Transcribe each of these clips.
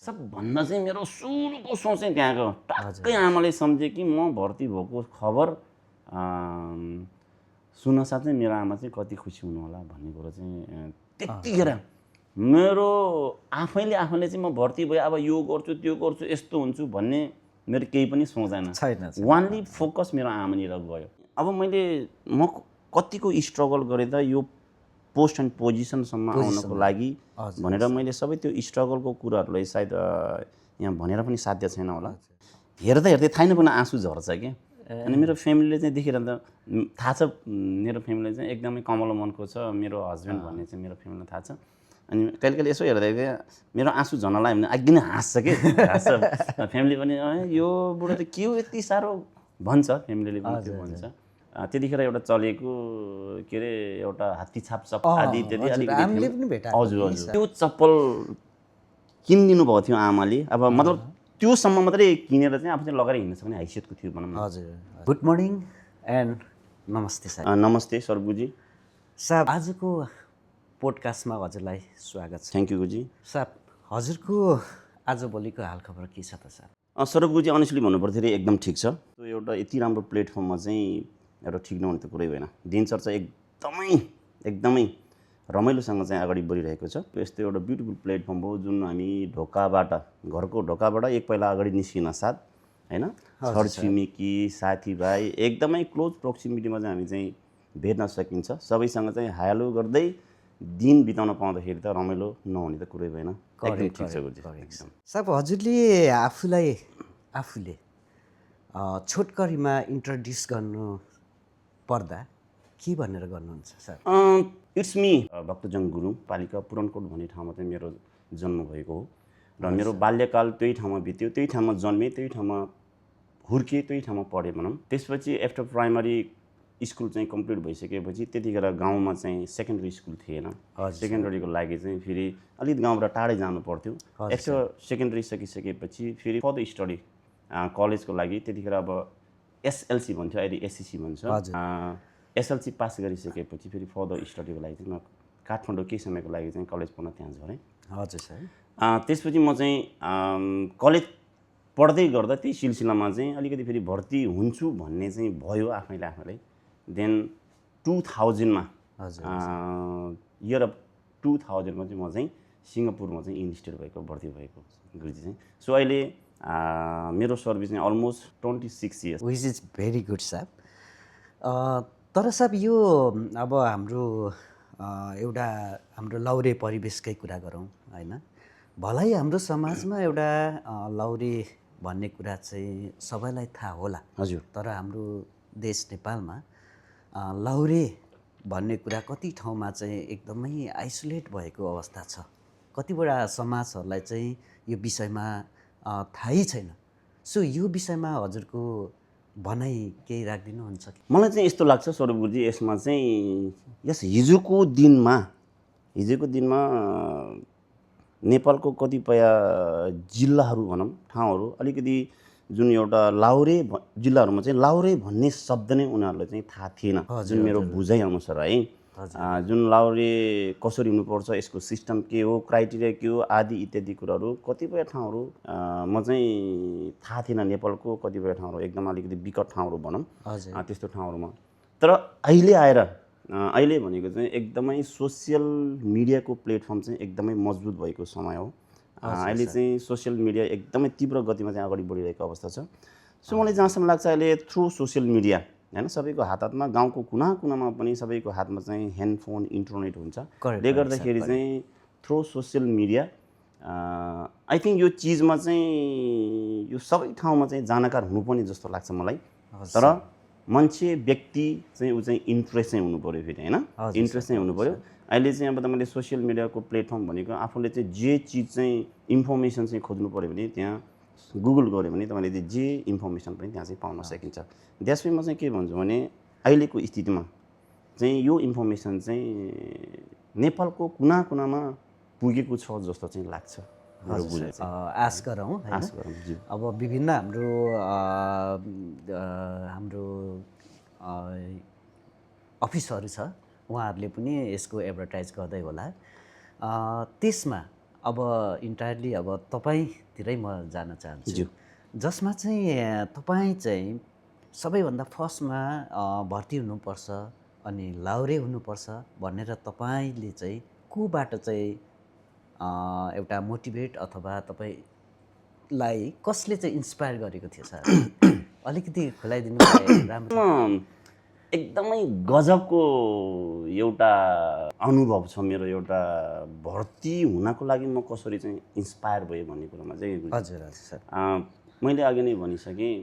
सबभन्दा चाहिँ मेरो सुरुको सोच चाहिँ त्यहाँको टक्कै आमाले सम्झे कि म भर्ती भएको खबर सुन्नसाथ चाहिँ मेरो आमा चाहिँ कति खुसी हुनु होला भन्ने कुरो चाहिँ त्यतिखेर मेरो आफैले चाहिँ म भर्ती भए अब यो गर्छु त्यो गर्छु यस्तो हुन्छु भन्ने मेरो केही पनि सोचेन छैन वानली फोकस मेरो आमानिर गयो अब म कतिको स्ट्रगल गरेँ त यो पोस्ट एन्ड पोजिसनसम्म आउनको लागि भनेर मैले सबै त्यो स्ट्रगलको कुराहरूलाई सायद यहाँ भनेर पनि साध्य छैन होला हेर्दै थाहै नपाउने आँसु झर्छ क्या अनि मेरो फ्यामिलीले चाहिँ देखेर त थाहा छ मेरो फ्यामिली चाहिँ एकदमै कमलो मनको छ मेरो हस्बेन्ड भन्ने चाहिँ मेरो फ्यामिलीलाई थाहा छ अनि कहिले यसो हेर्दाखेरि मेरो आँसु झर्नलाई भने अघि नै हाँस्छ कि हाँस्छ फ्यामिली पनि यो बुढो त के हो यति साह्रो भन्छ फ्यामिलीले पनि त्यो भन्छ त्यतिखेर एउटा चलेको के अरे एउटा हात्ती छाप आदि इत्यादि अलिकति हजुर त्यो चप्पल किनिदिनु भएको थियो आमाले अब मतलब त्योसम्म मात्रै किनेर चाहिँ आफू चाहिँ लगाएर हिँड्न सक्ने हैसियतको थियो भनौँ न हजुर गुड मर्निङ एन्ड नमस्ते साहब नमस्ते सरबुजी साहब आजको पोडकास्टमा हजुरलाई स्वागत छ थ्याङ्क यू गुजी साहब हजुरको आजभोलिको हालखबर के छ त साहब सरबुजी अनेस्टली भन्नुपर्दाखेरि एकदम ठिक छ त्यो एउटा यति राम्रो प्लेटफर्ममा चाहिँ एउटा ठिक नहुने त कुरै होइन दिनचर्चा एकदमै रमाइलोसँग चाहिँ अगाडि बढिरहेको छ यस्तो एउटा ब्युटिफुल प्लेटफर्म हो जुन हामी घरको ढोकाबाट एक पहिला अगाडि निस्किन साथ होइन छरछिमेकी साथीभाइ एकदमै क्लोज प्रोक्सिमिटीमा चाहिँ हामी चाहिँ भेट्न सकिन्छ सबैसँग चाहिँ हालो गर्दै दिन बिताउन पाउँदाखेरि त रमाइलो नहुने त कुरै भएन एकदम ठिक छ एकदम साहब हजुरले आफूले छोटकरीमा इन्ट्रोड्युस गर्नु पर्दा के भनेर गर्नुहुन्छ सर इट्स मी भक्तजन गुरुङ पालिका पुरनकोट भन्ने ठाउँमा चाहिँ मेरो जन्म भएको हो र मेरो बाल्यकाल त्यही ठाउँमा बित्यो त्यही ठाउँमा जन्मेँ त्यही ठाउँमा हुर्केँ त्यही ठाउँमा पढेँ भनौँ त्यसपछि आफ्टर प्राइमरी स्कुल चाहिँ कम्प्लिट भइसकेपछि त्यतिखेर गाउँमा चाहिँ सेकेन्डरी स्कुल थिएन सेकेन्डरीको लागि चाहिँ फेरि अलिक गाउँबाट टाढै जानु पर्थ्यो आफ्टर सेकेन्डरी सकिसकेपछि फेरि फर्दर स्टडी कलेजको लागि त्यतिखेर अब एसएलसी भन्थ्यो अहिले एससिसी भन्छ एसएलसी पास गरिसकेपछि फेरि फर्दर स्टडीको लागि चाहिँ म काठमाडौँ केही समयको लागि चाहिँ कलेज पढ्न त्यहाँ झरेँ हजुर सर त्यसपछि म चाहिँ कलेज पढ्दै गर्दा त्यही सिलसिलामा चाहिँ अलिकति फेरि भर्ती हुन्छु भन्ने चाहिँ भयो आफैलाई देन 2000मा इयर अफ 2000मा चाहिँ म चाहिँ सिङ्गापुरमा चाहिँ इन्लिस्टेड भएको भर्ती भएको गुरुजी चाहिँ सो अहिले मेरो सर्भिस चाहिँ almost 26 years which is very good साहब तर साहब यो अब हाम्रो लौरे परिवेशकै कुरा गरौँ होइन भलै हाम्रो समाजमा एउटा लौरे भन्ने कुरा चाहिँ सबैलाई थाहा होला हजुर तर हाम्रो देश नेपालमा लौरे भन्ने कुरा कति ठाउँमा चाहिँ एकदमै आइसोलेट भएको अवस्था छ कतिवटा समाजहरूलाई चाहिँ यो विषयमा थाहै छैन सो यो विषयमा हजुरको भनाइ केही राखिदिनुहुन्छ कि मलाई चाहिँ यस्तो लाग्छ सौरभ गुरुजी यसमा चाहिँ यस हिजोको दिनमा नेपालको कतिपय जिल्लाहरू भनौँ ठाउँहरू अलिकति जुन एउटा लाउरे जिल्लाहरूमा चाहिँ लाउरे भन्ने शब्द नै उनीहरूलाई चाहिँ थाहा थिएन जुन मेरो बुझाइ अनुसार है जुन लाउरे कसरी हुनुपर्छ यसको सिस्टम के हो क्राइटेरिया के हो आदि इत्यादि कुराहरू कतिपय ठाउँहरू म चाहिँ थाहा थिएन नेपालको कतिपय ठाउँहरू एकदम अलिकति विकट ठाउँहरू भनौँ त्यस्तो ठाउँहरूमा तर अहिले भनेको चाहिँ एकदमै सोसियल मिडियाको प्लेटफर्म चाहिँ एकदमै मजबुत भएको समय हो अहिले चाहिँ सोसियल मिडिया एकदमै तीव्र गतिमा चाहिँ अगाडि बढिरहेको अवस्था छ सो मलाई जहाँसम्म लाग्छ अहिले थ्रु सोसियल मिडिया हैन सबैको हातमा गाउँको कुना कुनामा पनि सबैको हातमा चाहिँ ह्यान्डफोन इन्टरनेट हुन्छ त्यसले गर्दाखेरि चाहिँ through social media I think यो चिजमा चाहिँ यो सबै ठाउँमा चाहिँ जानकार हुनुपर्ने जस्तो लाग्छ मलाई तर मान्छे व्यक्ति चाहिँ ऊ चाहिँ इन्ट्रेस्ट चाहिँ हुनु पऱ्यो फेरि हैन इन्ट्रेस्ट चाहिँ हुनु पऱ्यो अहिले चाहिँ अब तपाईँले सोसियल मिडियाको प्लेटफर्म भनेको आफूले चाहिँ जे चिज चाहिँ इन्फर्मेसन चाहिँ खोज्नु पऱ्यो भने त्यहाँ गुगल गऱ्यो भने तपाईँले जे इन्फर्मेसन पनि त्यहाँ चाहिँ पाउन सकिन्छ त्यसमै म चाहिँ के भन्छु भने अहिलेको स्थितिमा चाहिँ यो इन्फर्मेसन चाहिँ नेपालको कुना कुनामा पुगेको छ जस्तो चाहिँ लाग्छ आश गरौँ अब विभिन्न हाम्रो अफिसहरू छ उहाँहरूले पनि यसको एडभर्टाइज गर्दै होला त्यसमा अब इन्टायरली अब तपाईँतिरै म जान चाहन्छु जसमा चाहिँ तपाईँ चाहिँ सबैभन्दा फर्स्टमा भर्ती हुनुपर्छ अनि लाउरे हुनुपर्छ भनेर तपाईँले चाहिँ कोबाट चाहिँ एउटा मोटिभेट अथवा तपाईँलाई कसले चाहिँ इन्सपायर गरेको थियो सर अलिकति खुलाइदिनु भए राम्रो एकदमै गजबको एउटा अनुभव छ मेरो एउटा भर्ती हुनको लागि म कसरी चाहिँ इन्सपायर भएँ भन्ने कुरामा चाहिँ हजुर हजुर सर मैले अघि नै भनिसकेँ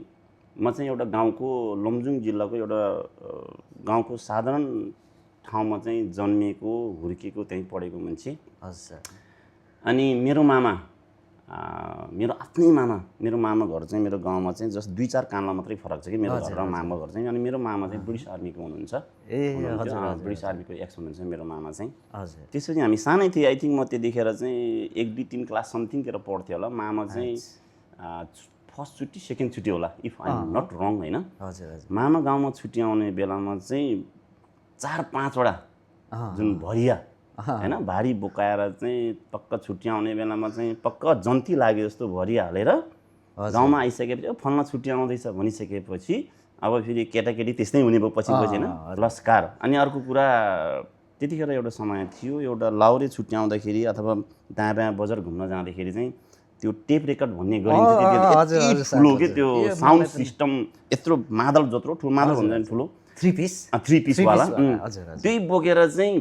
म चाहिँ एउटा गाउँको लमजुङ जिल्लाको एउटा गाउँको साधारण ठाउँमा चाहिँ जन्मिएको हुर्किएको त्यहीँ पढेको मान्छे हजुर सर अनि मेरो मामा मेरो आफ्नै मामा मेरो मामा घर चाहिँ मेरो गाउँमा चाहिँ जस्ट 2-4 कान्ला मात्रै फरक छ कि मेरो घर र मामा घर चाहिँ अनि मेरो मामा चाहिँ ब्रिटिस आर्मीको हुनुहुन्छ ब्रिटिस आर्मीको एक्स हुनुहुन्छ मेरो मामा चाहिँ हजुर त्यसपछि हामी सानै थिएँ आई थिङ्क म त्यतिखेर चाहिँ 1-2-3 क्लास समथिङतिर पढ्थेँ होला मामा चाहिँ फर्स्ट छुट्टी सेकेन्ड छुट्टी होला इफ आई एम नट रङ होइन हजुर हजुर मामा गाउँमा छुट्टी आउने बेलामा चाहिँ 4-5 वटा जुन भरिया हैन भारी बोकाएर चाहिँ पक्क छुट्टी आउने बेलामा चाहिँ पक्क जन्ती लाग्यो जस्तो भरिया हालेर गाउँमा आइसकेपछि फल्ना छुट्टी आउँदैछ भनिसकेपछि अब फेरि केटाकेटी त्यस्तै हुने भयो पछि होइन लस्कार अनि अर्को कुरा त्यतिखेर एउटा समय थियो एउटा लाउरे छुट्टी आउँदाखेरि अथवा दायाँ बायाँ बजार घुम्न जाँदाखेरि चाहिँ त्यो टेप रेकर्ड भन्ने गरिन्छ त्यति ठुलो के त्यो साउन्ड सिस्टम यत्रो मादल जत्रो ठुलो मादल भन्छ ठुलो 3 पिस वाला त्यही बोकेर चाहिँ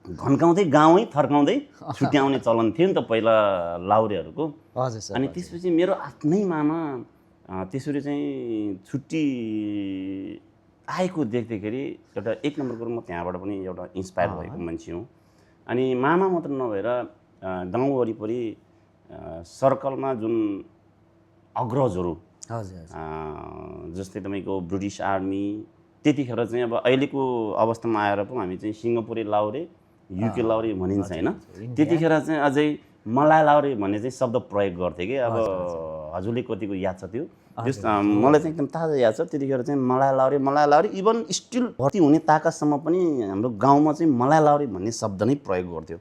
घन्काउँदै गाउँै फर्काउँदै छुट्टी आउने चलन थियो नि त पहिला लाउरेहरूको हजुर सर अनि त्यसपछि मेरो आफ्नै मामा त्यसरी चाहिँ छुट्टी आएको देख्दाखेरि एउटा 1 नम्बर कुरो म त्यहाँबाट पनि एउटा इन्सपायर भएको मान्छे हुँ अनि मामा मात्र नभएर गाउँ वरिपरि सर्कलमा जुन अग्रजहरू जस्तै तपाईँको ब्रिटिस आर्मी त्यतिखेर चाहिँ अब अहिलेको अवस्थामा आएर पो हामी चाहिँ सिङ्गापुरे लाउरे युके लाउरे भनिन्छ होइन त्यतिखेर चाहिँ अझै मलाई लाउरे भन्ने चाहिँ शब्द प्रयोग गर्थे कि अब हजुरले कतिको याद छ त्यो त्यस मलाई चाहिँ एकदम ताजा याद छ त्यतिखेर चाहिँ मलाई लाउरे इभन स्टिल भर्ती हुने ताकासम्म पनि हाम्रो गाउँमा चाहिँ मलाई लाउरे भन्ने शब्द नै प्रयोग गर्थ्यो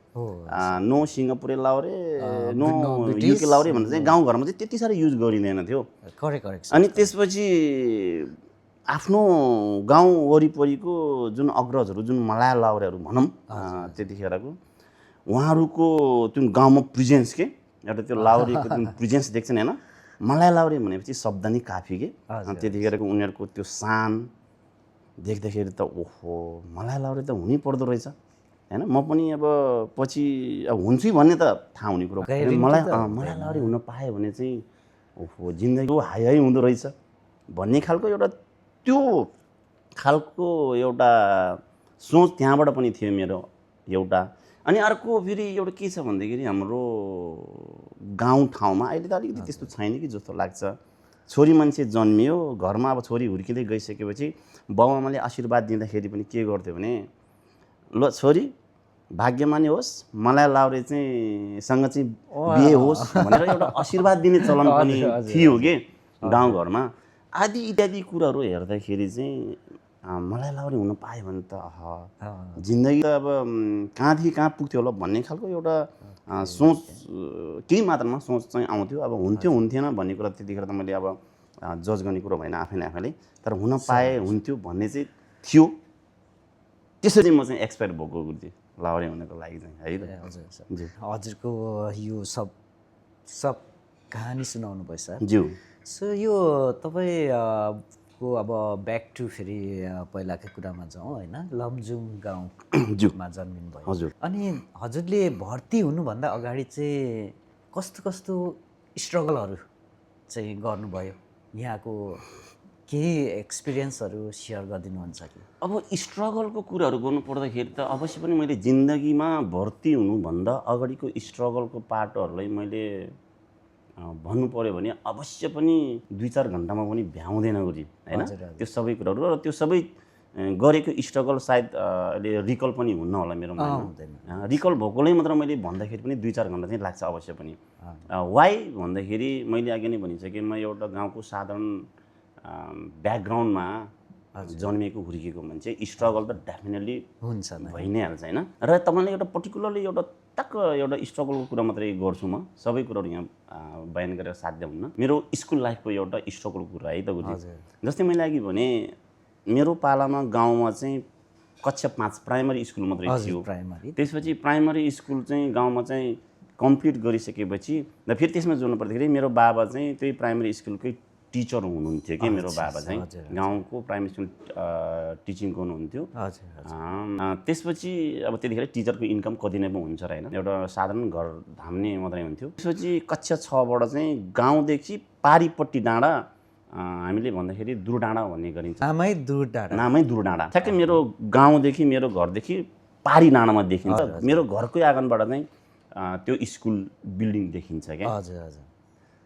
no सिङ्गापुरे Laure no UK Laure भनेर चाहिँ गाउँघरमा चाहिँ त्यति साह्रो युज गरिँदैन थियो अनि त्यसपछि आफ्नो गाउँ वरिपरिको जुन अग्रजहरू जुन मलाई लाउरेहरू भनौँ त्यतिखेरको उहाँहरूको जुन गाउँमा प्रेजेन्स के एउटा त्यो लाउरेको जुन प्रेजेन्स देख्छन् होइन मलाई लाउरे भनेपछि शब्द नै काफी के त्यतिखेरको उनीहरूको त्यो शान देख्दाखेरि त ओहो मलाई लाउरे त हुनै पर्दो रहेछ होइन म पनि अब पछि हुन्छु भन्ने त थाहा हुने कुरो मलाई लाउरे हुन पाएँ भने चाहिँ ओहो जिन्दगीको हाई हुँदो रहेछ भन्ने खालको एउटा त्यो खालको एउटा सोच त्यहाँबाट पनि थियो मेरो एउटा अनि अर्को फेरि एउटा के छ भन्दाखेरि हाम्रो गाउँ ठाउँमा अहिले त अलिकति त्यस्तो छैन कि जस्तो लाग्छ छोरी मान्छे जन्मियो घरमा अब छोरी हुर्किँदै गइसकेपछि बाउआमाले आशीर्वाद दिँदाखेरि पनि के गर्थ्यो भने ल छोरी भाग्यमानी होस् मलाई लाउरे चाहिँ सँग चाहिँ बिहे होस् भनेर एउटा आशीर्वाद दिने चलन पनि थियो के गाउँघरमा आदि इत्यादि कुराहरू हेर्दाखेरि चाहिँ मलाई लाउरे हुन पाएँ भने त जिन्दगी त अब कहाँदेखि कहाँ पुग्थ्यो होला भन्ने खालको एउटा सोच केही मात्रामा सोच चाहिँ आउँथ्यो अब हुन्थेन भन्ने कुरा त्यतिखेर त मैले अब जज गर्ने कुरो भएन आफैले तर हुन पाएँ हुन्थ्यो भन्ने चाहिँ थियो त्यसरी म चाहिँ एक्सपायर भएको थिएँ लाउरे हुनको लागि चाहिँ है हजुरको यो सब कहानी सुनाउनु भयो सर ज्यू सो यो तपाईँको अब ब्याक टु फेरि पहिलाको कुरामा जाउँ होइन लमजुङ गाउँमा जन्मिनु भयो हजुर अनि हजुरले भर्ती हुनुभन्दा अगाडि चाहिँ कस्तो स्ट्रगलहरू चाहिँ गर्नुभयो यहाँको केही एक्सपिरियन्सहरू सेयर गरिदिनुहुन्छ कि अब स्ट्रगलको कुराहरू गर्नु पर्दाखेरि त अवश्य पनि मैले जिन्दगीमा भर्ती हुनुभन्दा अगाडिको स्ट्रगलको पाटोहरूलाई मैले भन्नु पर्यो भने अवश्य पनि 2-4 घन्टामा पनि भ्याउँदैन गरी होइन त्यो सबै कुराहरू र त्यो सबै गरेको स्ट्रगल सायद अहिले रिकल पनि हुन्न होला मेरो माइन्डमा रिकल भएकोले मात्र मैले भन्दाखेरि पनि 2-4 घन्टा चाहिँ लाग्छ अवश्य पनि वाइ भन्दाखेरि मैले अघि नै भनिसकेँ म एउटा गाउँको साधारण ब्याकग्राउन्डमा जन्मिएको हुर्किएको मान्छे स्ट्रगल त डेफिनेटली हुन्छ भइ नै हाल्छ होइन र तपाईँले एउटा पर्टिकुलरली एउटा टक्क एउटा स्ट्रगलको कुरा मात्रै गर्छु म, सबै कुराहरू यहाँ बयान गरेर साध्य हुन्न। मेरो स्कुल लाइफको एउटा स्ट्रगलको कुरा है त गुरुजी। जस्तै मैले अघि भने मेरो पालामा गाउँमा चाहिँ कक्षा 5 प्राइमरी स्कुल मात्रै थियो। त्यसपछि प्राइमरी स्कुल चाहिँ गाउँमा चाहिँ कम्प्लिट गरिसकेपछि र फेरि त्यसमा जोड्नु पर्दाखेरि मेरो बाबा चाहिँ त्यही प्राइमरी स्कुलकै टिचर हुनुहुन्थ्यो कि मेरो बाबा चाहिँ गाउँको प्राइमरी स्कुल टिचिङ गर्नुहुन्थ्यो। त्यसपछि अब त्यतिखेर टिचरको इन्कम कति नै पो हुन्छ र होइन, एउटा साधारण घर धाम्ने मात्रै हुन्थ्यो। त्यसपछि कक्षा 6बाट चाहिँ गाउँदेखि पारिपट्टि डाँडा, हामीले भन्दाखेरि दुरडाँडा भन्ने गरिन्छ, नामै दुरडाँडा, ठ्याक्कै मेरो गाउँदेखि मेरो घरदेखि पारी डाँडामा देखिन्छ। मेरो घरकै आँगनबाट चाहिँ त्यो स्कुल बिल्डिङ देखिन्छ क्या।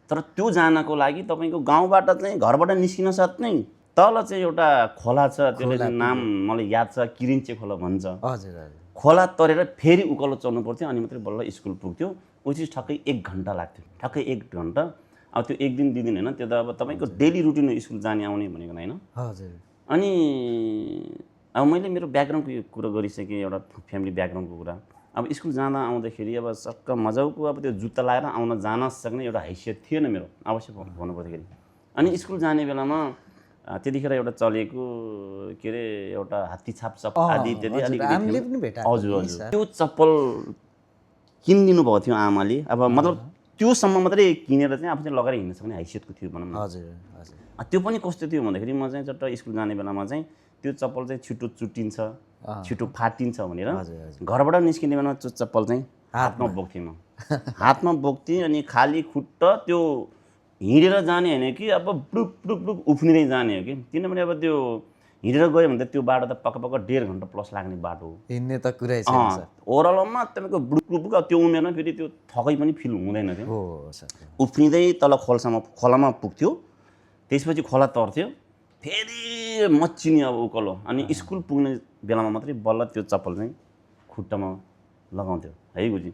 तर त्यो जानको लागि तपाईँको गाउँबाट चाहिँ घरबाट निस्किन साथ नै तल चाहिँ एउटा खोला छ, त्यसले चाहिँ नाम मलाई याद छ, किरिन्चे खोला भन्छ। खोला तरेर फेरि उकालो चढ्नु पर्थ्यो अनि मात्रै बल्ल स्कुल पुग्थ्यो। वो चिज ठक्कै 1 घन्टा लाग्थ्यो, ठक्कै 1 घन्टा। अब त्यो 1 दिन 2 दिन होइन, त्यो त अब तपाईँको डेली रुटिन स्कुल जाने आउने भनेको होइन। अनि अब मैले मेरो ब्याकग्राउन्डको कुरा गरिसकेँ, एउटा फ्यामिली ब्याकग्राउन्डको कुरा। अब स्कुल जाँदा आउँदाखेरि अब सक्क मजाको अब त्यो जुत्ता लगाएर आउन जान सक्ने एउटा हैसियत थिएन मेरो, अवश्य भन्नुपर्दाखेरि। अनि स्कुल जाने बेलामा त्यतिखेर एउटा चलेको के अरे एउटा हात्ती छाप चप्पल आदि इत्यादि अलिकति। हजुर, त्यो चप्पल किनिदिनु भएको थियो आमाले। अब मतलब त्योसम्म मात्रै किनेर चाहिँ आफू चाहिँ लगाएर हिँड्न सक्ने हैसियतको थियो भनौँ न। त्यो पनि कस्तो थियो भन्दाखेरि म चाहिँ चट्ट स्कुल जाने बेलामा चाहिँ त्यो चप्पल चाहिँ छिटो चुट्टिन्छ, छिटो फाटिन्छ भनेर घरबाट निस्किने बेलामा त्यो चप्पल चाहिँ हातमा बोक्थेँ म। हातमा बोक्थेँ अनि खाली खुट्टा त्यो हिँडेर जाने होइन कि अब ब्रुक ब्रुक ब्रुक उफ्निँदै जाने हो कि। किनभने अब त्यो हिँडेर गयो भने त त्यो बाटो त पक्का 1.5 घन्टा प्लस लाग्ने बाटो हो, हिँड्ने त कुरै छैन। ओह्रालोमा तपाईँको ब्रुक ब्रुक त्यो उमेरमा फेरि त्यो थकै पनि फिल हुँदैन थियो। उफ्रिँदै तल खोलामा पुग्थ्यो, त्यसपछि खोला तर्थ्यो, फेरि मच्चिने अब उकालो। अनि स्कुल पुग्ने बेलामा मात्रै बल्ल त्यो चप्पल चाहिँ खुट्टामा लगाउँथ्यो है गुरुजी।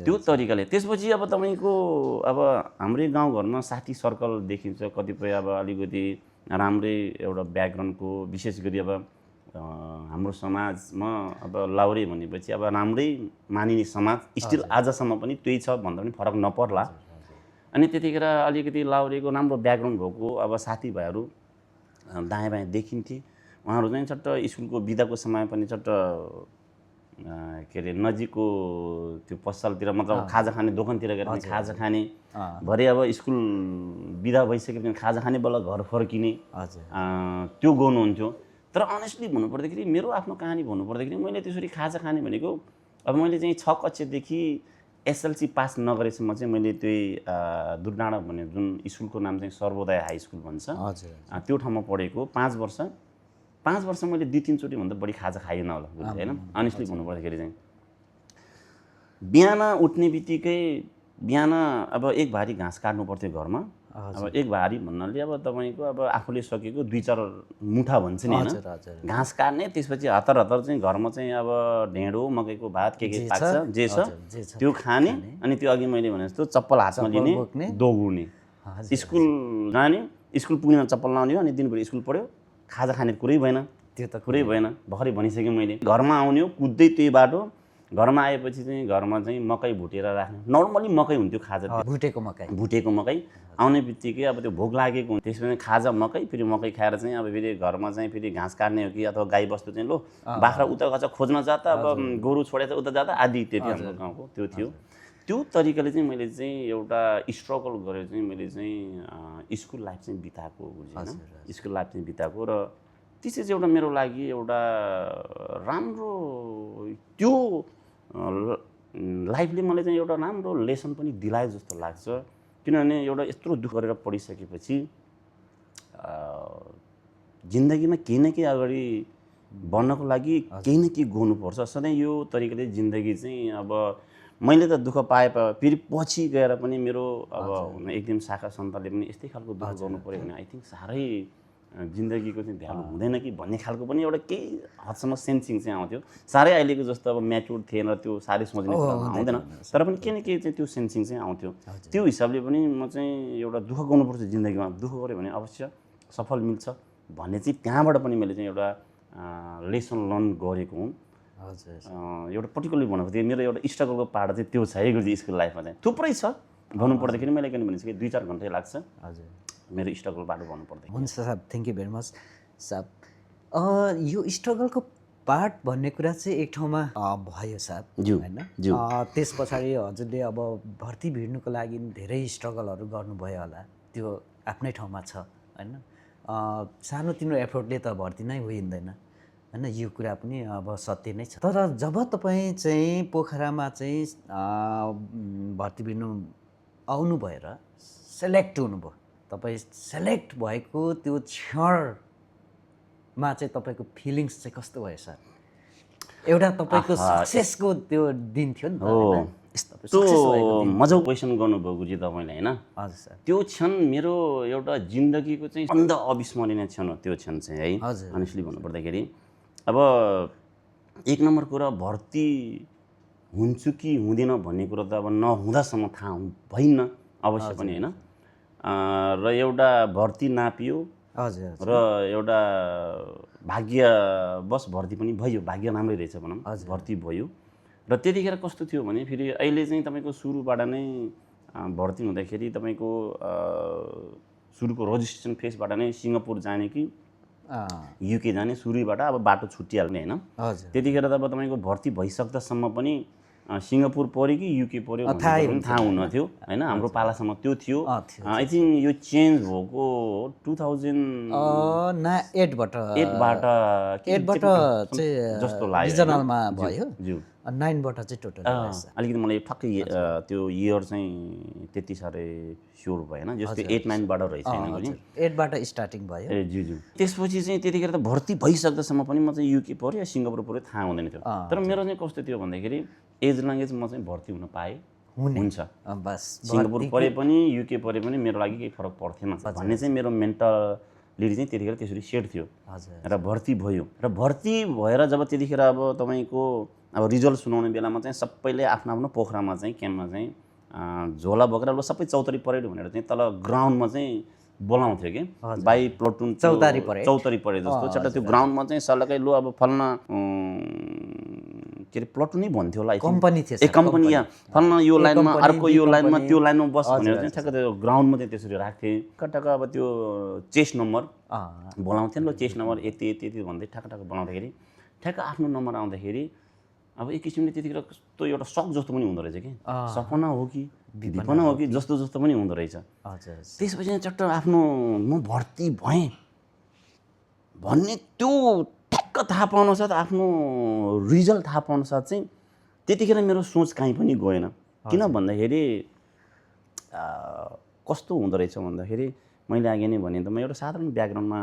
त्यो तरिकाले त्यसपछि अब तपाईँको अब हाम्रै गाउँघरमा साथी सर्कल देखिन्छ, कतिपय अब अलिकति राम्रै एउटा ब्याकग्राउन्डको, विशेष गरी अब हाम्रो समाजमा अब लाउरे भनेपछि अब राम्रै मानिने समाज स्टिल आजसम्म पनि त्यही छ भन्दा पनि फरक नपर्ला। अनि त्यतिखेर अलिकति लाउरेको राम्रो ब्याकग्राउन्ड भएको अब साथीभाइहरू दायाँ बायाँ देखिन्थे। उहाँहरू चाहिँ चट्ट स्कुलको बिदाको समय पनि चट्ट के अरे नजिकको त्यो पसलतिर, मतलब खाजा खाने दोकानतिर गएर खाजा खाने, भरे अब स्कुल बिदा भइसकेपछि खाजा खाने बल्ल घर फर्किने, त्यो गर्नुहुन्थ्यो। तर अनेस्टली भन्नुपर्दाखेरि मेरो आफ्नो कहानी भन्नुपर्दाखेरि मैले त्यसरी खाजा खाने भनेको अब मैले चाहिँ 6 कक्षादेखि एसएलसी पास नगरेसम्म चाहिँ मैले त्यही दुरडाँडा भन्ने जुन स्कुलको नाम चाहिँ सर्वोदय हाई स्कुल भन्छ, त्यो ठाउँमा पढेको 5 वर्ष। 5 वर्ष मैले 2-3 चोटि भन्दा बढी खाजा खाइएन होला होइन, अनेस्टली भन्नुपर्दाखेरि चाहिँ। बिहान उठ्ने बित्तिकै बिहान अब 1 भारी घाँस काट्नु पर्थ्यो घरमा। अब 1 भारी भन्नाले अब तपाईँको अब आफूले सकेको 2-4 मुठा भन्छ नि होइन, घाँस काट्ने। त्यसपछि हतार हतार चाहिँ घरमा चाहिँ अब ढेँडो, मकैको भात के पाक्छ जे छ त्यो खाने। अनि त्यो अघि मैले भने जस्तो चप्पल हातमा लिने, दौड्ने, स्कुल जाने, स्कुल पुग्ने चप्पल लाउने अनि दिनभरि स्कुल पढ्यो, खाजा खाने कुरै भएन। त्यो त कुरै भएन, भर्खरै भनिसकेँ मैले। घरमा आउने हो कुद्दै त्यही बाटो, घरमा आएपछि चाहिँ घरमा चाहिँ मकै भुटेर राख्ने, नर्मली मकै हुन्थ्यो खाजा, भुटेको मकै। आउने बित्तिकै अब त्यो भोक लागेको हुन्छ, त्यसपछि खाजा मकै, फेरि मकै खाएर चाहिँ अब फेरि घरमा चाहिँ फेरि घाँस काट्ने हो कि अथवा गाईबस्तु चाहिँ लो बाख्रा उता गछ खोज्न जाता, अब गोरु छोडेर उता जाँदा आदि इत्यादि हाम्रो गाउँको त्यो थियो। त्यो तरिकाले चाहिँ मैले चाहिँ एउटा स्ट्रगल गरेर चाहिँ मैले चाहिँ स्कुल लाइफ चाहिँ बिताएको होइन, स्कुल लाइफ चाहिँ बिताएको। र त्यसै चाहिँ एउटा मेरो लागि एउटा राम्रो त्यो लाइफले मलाई चाहिँ एउटा राम्रो लेसन पनि दिलायो जस्तो लाग्छ। किनभने एउटा यत्रो दुःख गरेर पढिसकेपछि जिन्दगीमा केही न केही अगाडि बढ्नको लागि केही न केही गर्नुपर्छ। सधैँ यो तरिकाले जिन्दगी चाहिँ अब मैले त दुःख पाए फेरि पछि गएर पनि मेरो अब एक दिन शाखा सन्तानले पनि यस्तै खालको दुःख गर्नु पऱ्यो भने आई थिङ्क साह्रै जिन्दगीको चाहिँ भ्यालु हुँदैन कि भन्ने खालको पनि एउटा केही हदसम्म सेन्सिङ चाहिँ आउँथ्यो। साह्रै अहिलेको जस्तो अब म्याच्योर थिएन, त्यो साह्रै सोच्ने कुरा आउँदैन, तर पनि केही न केही चाहिँ त्यो सेन्सिङ चाहिँ आउँथ्यो। त्यो हिसाबले पनि म चाहिँ एउटा दुःख गर्नुपर्छ जिन्दगीमा, दुःख गऱ्यो भने अवश्य सफल मिल्छ भन्ने चाहिँ त्यहाँबाट पनि मैले चाहिँ एउटा लेसन लर्न गरेको हुँ। हजुर एउटा पर्टिकुलरली भन्नुपर्दा मेरो एउटा स्ट्रगलको पार्ट चाहिँ त्यो छ है गुरुजी स्कुल लाइफमा चाहिँ थुप्रै छ भन्नु पर्दाखेरि मैले किन भनिसकेँ 2-4 घन्टै लाग्छ हजुर मेरो स्ट्रगल पार्ट भन्नु पर्दा हुन्छ साहब थ्याङ्क यू भेरी मच साहब यो स्ट्रगलको पार्ट भन्ने कुरा चाहिँ एक ठाउँमा भयो साहब होइन त्यस पछाडि हजुरले अब भर्ती भिड्नुको लागि धेरै स्ट्रगलहरू गर्नुभयो होला त्यो आफ्नै ठाउँमा छ होइन सानोतिनो एफोर्टले त भर्ती नै होइँदैन होइन यो कुरा पनि अब सत्य नै छ तर जब तपाईँ चाहिँ पोखरामा चाहिँ भर्ती भिड्नु आउनु भएर सेलेक्ट हुनुभयो तपाईँ सेलेक्ट भएको त्यो क्षणमा चाहिँ तपाईँको फिलिङ्स चाहिँ कस्तो भयो सर एउटा तपाईँको सक्सेसको त्यो दिन थियो नि त मजाको क्वेसन गर्नुभयो गुरुजी तपाईँले होइन हजुर सर त्यो क्षण मेरो एउटा जिन्दगीको चाहिँ अन्त अविस्मरणीय क्षण हो त्यो क्षण चाहिँ है अनेस्टली भन्नुपर्दाखेरि अब एक नम्बर कुरा भर्ती हुन्छु कि हुँदैन भन्ने कुरो त अब नहुँदासम्म थाहा भइन्न अवश्य पनि होइन र एउटा भर्ती नापियो हजुर र एउटा भाग्यवश भर्ती पनि भयो भाग्य राम्रै रहेछ भनौँ भर्ती भयो र त्यतिखेर कस्तो थियो भने फेरि अहिले चाहिँ तपाईँको सुरुबाट नै भर्ती हुँदाखेरि तपाईँको सुरुको रजिस्ट्रेसन फेजबाट नै सिङ्गापुर जाने कि युके जाने सुरुबाट अब बाटो छुट्टिहाल्ने होइन त्यतिखेर त अब तपाईँको भर्ती भइसक्दासम्म पनि सिङ्गापुर पऱ्यो कि युके पऱ्यो थाहा हुन थियो होइन हाम्रो पालासम्म त्यो थियो आई थिङ्क यो चेन्ज भएको 2008बाट जस्तो लाग्यो रिजनलमा भयो 9बाट चाहिँ टोटल अलिकति मलाई ठक्कै त्यो इयर चाहिँ त्यति साह्रै स्योर भएन जस्तै 8-9बाट रहेछ होइन 8बाट स्टार्टिङ भयो ए ज्यू त्यसपछि चाहिँ त्यतिखेर त भर्ती भइसक्दासम्म पनि म चाहिँ युके पऱ्यो या सिङ्गापुर पऱ्यो थाहा हुँदैन थियो तर मेरो चाहिँ कस्तो थियो भन्दाखेरि एज लङ्गेज म चाहिँ भर्ती हुन पाएँ हुन्छ बस सिङ्गापुर परे पनि युके परे पनि मेरो लागि केही फरक पर्थेन भन्ने चाहिँ मेरो मेन्टलिटी चाहिँ त्यतिखेर त्यसरी सेट थियो र भर्ती भयो र भर्ती भएर जब त्यतिखेर अब तपाईँको अब रिजल्ट सुनाउने बेलामा चाहिँ सबैले आफ्नो आफ्नो पोखरामा चाहिँ क्याम्पमा चाहिँ झोला बोकेर अब सबै चौतारी परेड भनेर चाहिँ तल ग्राउन्डमा चाहिँ बोलाउँथ्यो कि बाई प्लटुन चौतारी परेड जस्तो छट्टा त्यो ग्राउन्डमा चाहिँ सल्लाहकै लो अब फल्ना के अरे प्लटुनै भन्थ्यो होला कम्पनी थियो कम्पनी या फल्ना यो लाइनमा अर्को यो लाइनमा त्यो लाइनमा बस भनेर चाहिँ ठ्याक्क त्यो ग्राउन्डमा चाहिँ त्यसरी राख्थे टक्क अब त्यो चेस्ट नम्बर बोलाउँथ्यो नि ल चेस्ट नम्बर यति यति यति भन्दै ठ्याक्क बोलाउँदाखेरि ठ्याक्क आफ्नो नम्बर आउँदाखेरि अब एक किसिमले त्यतिखेर कस्तो एउटा सक जस्तो पनि हुँदो रहेछ कि सपना हो कि विपना हो कि जस्तो जस्तो पनि हुँदो रहेछ त्यसपछि चट्ट आफ्नो म भर्ती भएँ भन्ने त्यो ठ्याक्क थाहा पाउन साथ आफ्नो रिजल्ट थाहा पाउन साथ चाहिँ त्यतिखेर मेरो सोच कहीँ पनि गएन किन भन्दाखेरि कस्तो हुँदो रहेछ भन्दाखेरि मैले अघि नै भने त म एउटा साधारण ब्याकग्राउन्डमा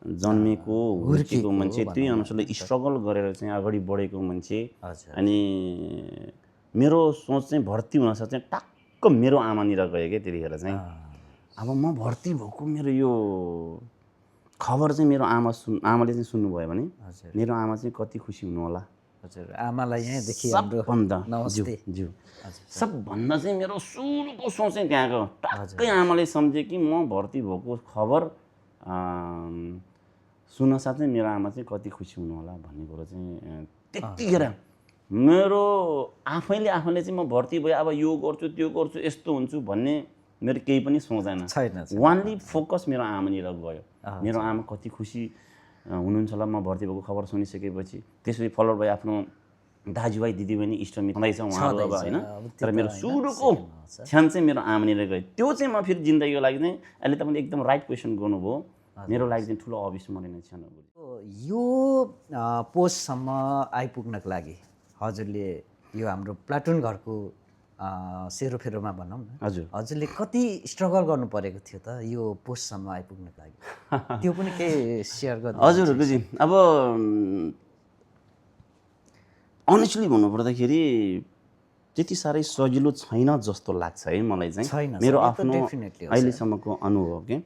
जन्मेको हुर्केको मान्छे त्यही अनुसारले स्ट्रगल गरेर चाहिँ अगाडि बढेको मान्छे अनि मेरो सोच चाहिँ भर्ती हुनसाथ चाहिँ टक्क मेरो आमानिर गयो क्या त्यतिखेर चाहिँ अब म भर्ती भएको मेरो यो खबर चाहिँ मेरो आमाले चाहिँ सुन्नुभयो भने मेरो आमा चाहिँ कति खुसी हुनु होला हजुर आमालाई यहाँदेखि सबभन्दा ज्यू सबभन्दा चाहिँ मेरो सुरुको सोच चाहिँ त्यहाँको टक्कै आमाले सम्झे कि म भर्ती भएको खबर सुन्न साथ चाहिँ मेरो आमा चाहिँ कति खुसी हुनु होला भन्ने कुरो चाहिँ त्यतिखेर मेरो आफैले चाहिँ म भर्ती भएँ अब यो गर्छु त्यो गर्छु यस्तो हुन्छु भन्ने मेरो केही पनि सोचाएन वानली फोकस मेरो आमानिर गयो मेरो आमा कति खुसी हुनुहुन्छ होला म भर्ती भएको खबर सुनिसकेपछि त्यसपछि फलोड भए आफ्नो दाजुभाइ दिदीबहिनी इष्टमित्र छँदैछ उहाँहरू अब होइन तर मेरो सुरुको क्षण चाहिँ मेरो आमानिर गयो त्यो चाहिँ म फेरि जिन्दगीको लागि चाहिँ अहिले तपाईँले एकदम राइट क्वेसन गर्नुभयो मेरो लागि चाहिँ ठुलो अविस्मरणीय क्षण हो यो पोस्टसम्म आइपुग्नको लागि हजुरले यो हाम्रो प्लाटुन घरको सेरोफेरोमा भनौँ न हजुरले कति स्ट्रगल गर्नु परेको थियो त यो पोस्टसम्म आइपुग्नको लागि त्यो पनि केही सेयर गर्नु हजुर गुरुजी अब अनेस्टली भन्नुपर्दाखेरि त्यति साह्रै सजिलो छैन जस्तो लाग्छ है मलाई चाहिँ मेरो आफ्नो अहिलेसम्मको अनुभव के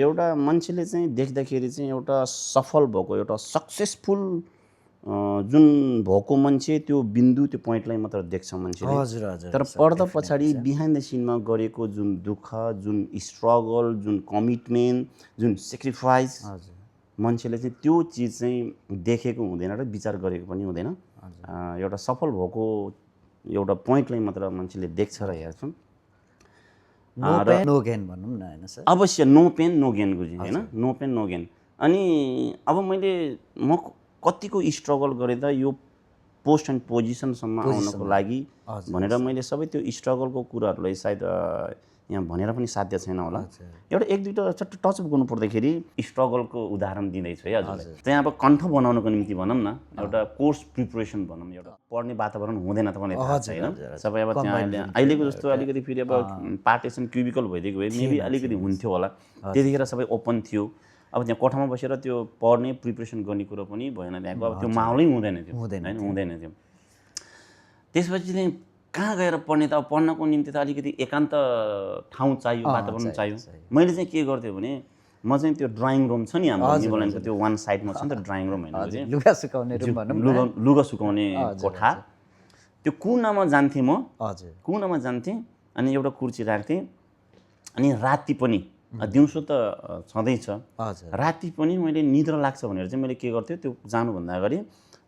एउटा मान्छेले चाहिँ देख्दाखेरि चाहिँ एउटा सफल भएको एउटा सक्सेसफुल जुन भएको मान्छे त्यो बिन्दु त्यो पोइन्टलाई मात्र देख्छ मान्छेले तर पर्दा पछाडि बिहाइन्ड द सिनमा गरेको जुन दुःख जुन स्ट्रगल जुन कमिटमेन्ट जुन सेक्रिफाइस मान्छेले चाहिँ त्यो चिज चाहिँ देखेको हुँदैन र विचार गरेको पनि हुँदैन। एउटा सफल भएको एउटा पोइन्टलाई मात्र मान्छेले देख्छ र हेर्छन्। नो पेन नो गेन भनौँ न होइन सर? अवश्य नो पेन नो गेन गुरुजी, होइन, नो पेन नो गेन। अनि अब म कतिको स्ट्रगल गरेँ त यो पोस्ट एन्ड पोजिसनसम्म आउनको लागि भनेर मैले सबै त्यो स्ट्रगलको कुराहरूलाई सायद यहाँ भनेर पनि साध्य छैन होला। एउटा एक दुईवटा चट्ट टचअप गर्नु पर्दाखेरि स्ट्रगलको उदाहरण दिँदैछु है हजुरलाई। चाहिँ अब कण्ठ बनाउनको निम्ति भनौँ न, एउटा कोर्स प्रिपरेसन भनौँ, एउटा पढ्ने वातावरण हुँदैन तपाईँलाई थाहा छ होइन। सबै अब त्यहाँ अहिलेको जस्तो अलिकति फेरि अब पार्टेसन क्युबिकल भइदिएको भए मेबी अलिकति हुन्थ्यो होला। त्यतिखेर सबै ओपन थियो। अब त्यहाँ कोठामा बसेर त्यो पढ्ने प्रिपरेसन गर्ने कुरो पनि भएन, त्यहाँको अब त्यो माहौलै हुँदैन थियो होइन, हुँदैन थियो। त्यसपछि चाहिँ कहाँ गएर पढ्ने त? अब पढ्नको निम्ति त अलिकति एकान्त ठाउँ चाहियो, वातावरण चाहियो। मैले चाहिँ के गर्थेँ भने म चाहिँ त्यो ड्रइङ रुम छ नि हाम्रो निबोलाइनको त्यो वान साइडमा छ नि त ड्रइङ रुम होइन, लुगा सुकाउने रुम भनौँ न, लुगा सुकाउने कोठा, त्यो कुनामा जान्थेँ म। कुनामा जान्थेँ अनि एउटा कुर्सी राख्थेँ अनि राति पनि, दिउँसो त छँदैछ, राति पनि मैले निद्रा लाग्छ भनेर चाहिँ मैले के गर्थेँ, त्यो जानुभन्दा अगाडि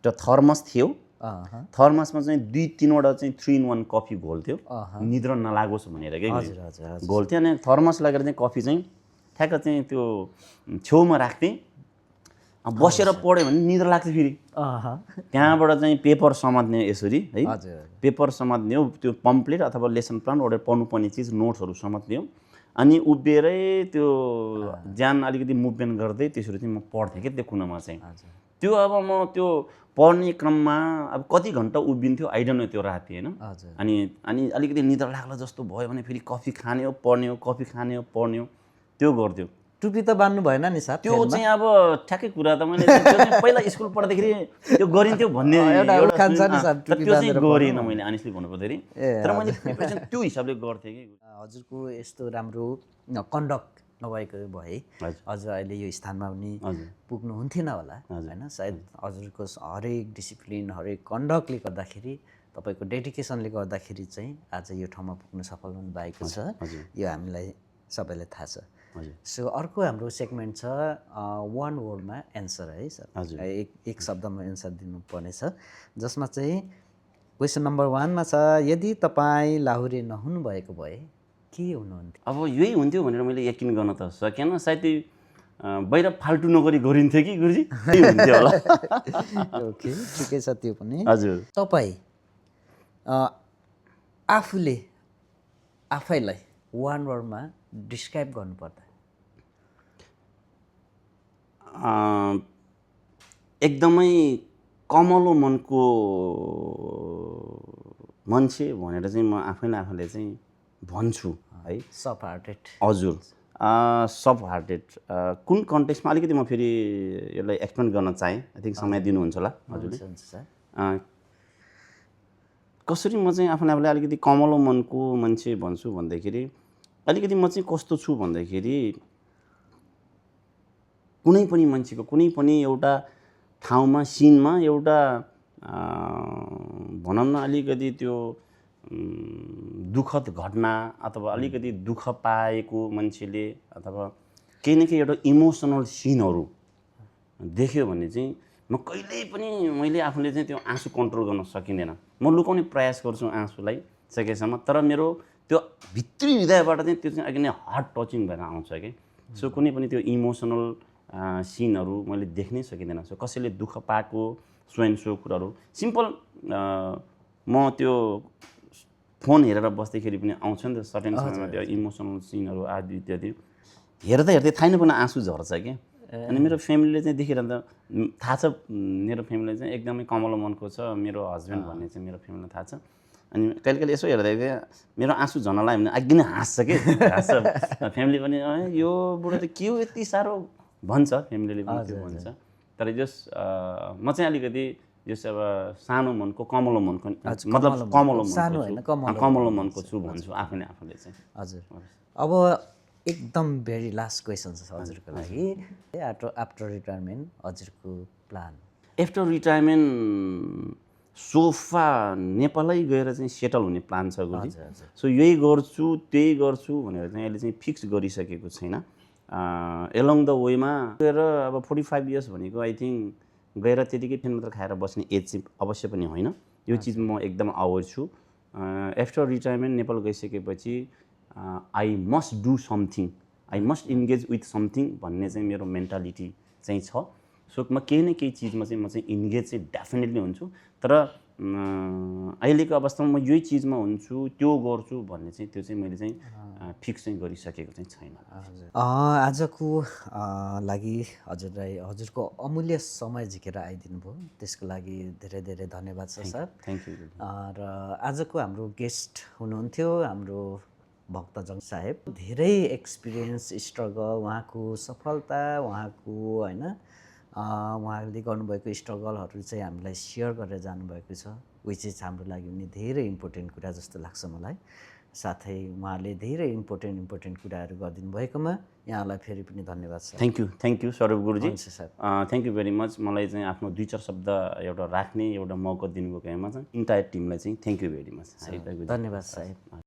त्यो थर्मस थियो, थर्मसमा चाहिँ 2-3वटा चाहिँ 3-in-1 कफी घोल्थ्यो निद्रा नलागोस् भनेर के घोल्थ्यो। अनि थर्मस लगेर चाहिँ कफी चाहिँ ठ्याक्क चाहिँ त्यो छेउमा राख्थेँ। बसेर पढ्यो भने निद्रा लाग्थ्यो फेरि। त्यहाँबाट चाहिँ पेपर समात्ने यसरी है, पेपर समात्ने त्यो पम्पलेट अथवा लेसन प्लान एउटा पढ्नुपर्ने चिज नोट्सहरू समात्ने, अनि उभिएरै त्यो ज्यान अलिकति मुभमेन्ट गर्दै त्यसरी चाहिँ म पढ्थेँ क्या त्यो कुनामा चाहिँ। त्यो अब म त्यो पढ्ने क्रममा अब कति घन्टा उभिन्थ्यो आइडन त्यो राति होइन। अनि अलिकति निद्रा लाग्ला जस्तो भयो भने फेरि कफी खाने हो पढ्ने हो, कफी खाने हो पढ्ने हो, त्यो गर्थ्यो। टुपी त बान्नु भएन नि साहब? त्यो चाहिँ अब ठ्याक्कै कुरा त मैले त्यो चाहिँ पहिला स्कुल पढ्दाखेरि त्यो गरिन्थ्यो भन्ने एउटा त्यो चाहिँ गरेन मैले अनेस्टली भन्नुपर्दाखेरि। तर मैले प्रिपरेसन त्यो हिसाबले गर्थेँ कि। हजुरको यस्तो राम्रो कन्डक्ट नभएको भए हजुर अहिले यो स्थानमा पनि पुग्नुहुन्थेन होला होइन। सायद हजुरको हरेक डिसिप्लिन, हरेक कन्डक्टले गर्दाखेरि, तपाईँको डेडिकेसनले गर्दाखेरि चाहिँ आज यो ठाउँमा पुग्न सफल हुनुभएको छ, यो हामीलाई सबैलाई थाहा छ। सो अर्को हाम्रो सेगमेन्ट छ वान वर्डमा एन्सर है सर, एक शब्दमा एन्सर दिनुपर्नेछ, जसमा चाहिँ क्वेसन नम्बर 1मा छ, यदि तपाईँ लाहुरे नहुनु भएको भए के हुनुहुन्थ्यो? अब यही हुन्थ्यो भनेर मैले यकिन गर्न त सकेन, सायद बाहिर फाल्टु नगरी गरिन्थ्यो कि गुरुजी, त्यही हुन्थ्यो होला। ओके, ठिकै छ त्यो पनि। हजुर, तपाईँ आफूले आफैलाई वान वर्डमा डिस्क्राइब गर्नुपर्दा एकदमै कमलो मनको मान्छे भनेर चाहिँ म आफैले चाहिँ भन्छु है। Soft hearted. हजुर, सफ्ट हार्टेड। कुन कन्टेक्स्टमा अलिकति म फेरि यसलाई एक्सप्लेन गर्न चाहेँ, आई थिङ्क समय दिनुहुन्छ होला हजुरले। कसरी म चाहिँ आफूलाई अलिकति कमलो मनको मान्छे भन्छु भन्दाखेरि, अलिकति म चाहिँ कस्तो छु भन्दाखेरि कुनै पनि मान्छेको कुनै पनि एउटा ठाउँमा सिनमा एउटा भनौँ न अलिकति त्यो दुःखद घटना अथवा अलिकति दुःख पाएको मान्छेले अथवा केही न केही एउटा इमोसनल सिनहरू देख्यो भने चाहिँ म कहिल्यै पनि मैले आफूले चाहिँ त्यो आँसु कन्ट्रोल गर्न सकिँदैन। म लुकाउने प्रयास गर्छु आँसुलाई सकेसम्म, तर मेरो त्यो भित्री हृदयबाट चाहिँ त्यो चाहिँ अघि नै हार्ट टचिङ भएर आउँछ कि। सो कुनै पनि त्यो इमोसनल सिनहरू मैले देख्नै सकिँदैन। सो कसैले दुःख पाएको स्वयं सो कुराहरू सिम्पल म त्यो फोन हेरेर बस्दाखेरि पनि आउँछ नि त सर्टेन समयमा त्यो इमोसनल सिनहरू आदि इत्यादि हेर्दा थाहै नपर्ने आँसु झर्छ क्या। अनि मेरो फ्यामिलीले चाहिँ देखिरहँदा थाहा छ, मेरो फ्यामिलीले चाहिँ एकदमै कमलो मनको छ मेरो हस्बेन्ड भन्ने चाहिँ मेरो फ्यामिलीलाई थाहा छ। अनि कहिले यसो हेर्दाखेरि मेरो आँसु झर्न लाग्यो भने अघि नै हाँस्छ कि, हाँस्छ फ्यामिली पनि, यो बुढो त के हो यति साह्रो भन्छ, फ्यामिलीले पनि त्यो भन्छ। तर जस म चाहिँ अलिकति जस अब सानो मनको कमलो मनको, मतलब कमलो मनको छु भन्छु आफूले चाहिँ। हजुर, अब एकदम भेरी लास्ट क्वेसन छ हजुरको लागि, आफ्टर रिटायरमेन्ट हजुरको प्लान? आफ्टर रिटायरमेन्ट सोफा नेपालै गएर चाहिँ सेटल हुने प्लान छ गुरुजी। सो यही गर्छु त्यही गर्छु भनेर चाहिँ अहिले चाहिँ फिक्स गरिसकेको छैन। एलोङ द वेमा गएर अब 45 इयर्स भनेको आई थिङ्क गएर त्यतिकै फेन मात्र खाएर बस्ने एज चाहिँ अवश्य पनि होइन। यो चिज म एकदम अवेर छु। आफ्टर रिटायरमेन्ट नेपाल गइसकेपछि I must do something, I must engage with something भन्ने चाहिँ मेरो मेन्टालिटी चाहिँ छ। सो म केही न केही चिजमा चाहिँ म चाहिँ इन्गेज चाहिँ डेफिनेटली हुन्छु। तर अहिलेको अवस्थामा म यही चिजमा हुन्छु, त्यो गर्छु भन्ने चाहिँ त्यो चाहिँ मैले चाहिँ फिक्स चाहिँ गरिसकेको चाहिँ छैन। आजको लागि हजुरलाई हजुरको अमूल्य समय झिकेर आइदिनु भयो, त्यसको लागि धेरै धेरै धन्यवाद छ सर। Thank you. र आजको हाम्रो गेस्ट हुनुहुन्थ्यो हाम्रो भक्तजङ साहेब। धेरै एक्सपिरियन्स, स्ट्रगल, उहाँको सफलता, उहाँको होइन उहाँले गर्नुभएको स्ट्रगलहरू चाहिँ हामीलाई सेयर गरेर जानुभएको छ, विच इज हाम्रो लागि पनि धेरै इम्पोर्टेन्ट कुरा जस्तो लाग्छ मलाई। साथै उहाँले धेरै इम्पोर्टेन्ट कुराहरू गरिदिनु भएकोमा यहाँलाई फेरि पनि धन्यवाद छ। थ्याङ्क यू स्वरूप गुरुजी। हुन्छ sir. Thank you very much. मलाई चाहिँ आफ्नो 2-4 शब्द एउटा राख्ने एउटा मौका दिनुभएकोमा चाहिँ इन्टायर टिमलाई चाहिँ थ्याङ्क यू भेरी मच। धन्यवाद साहेब।